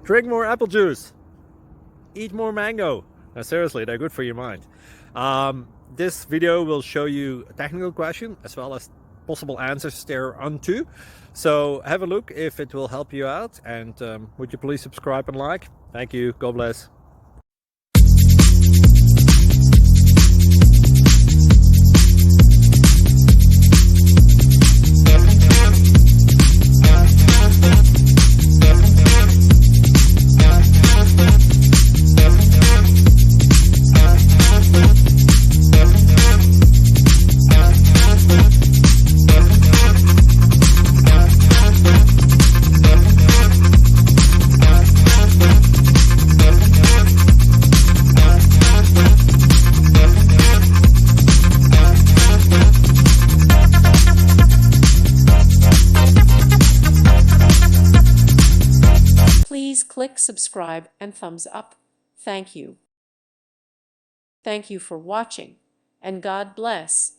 Drink more apple juice. Eat more mango. Now, seriously, they're good for your mind. This video will show you a technical question as well as possible answers thereunto. So have a look if it will help you out, and would you please subscribe and like? Thank you. God bless. Please click subscribe and thumbs up. Thank you. Thank you for watching, and God bless.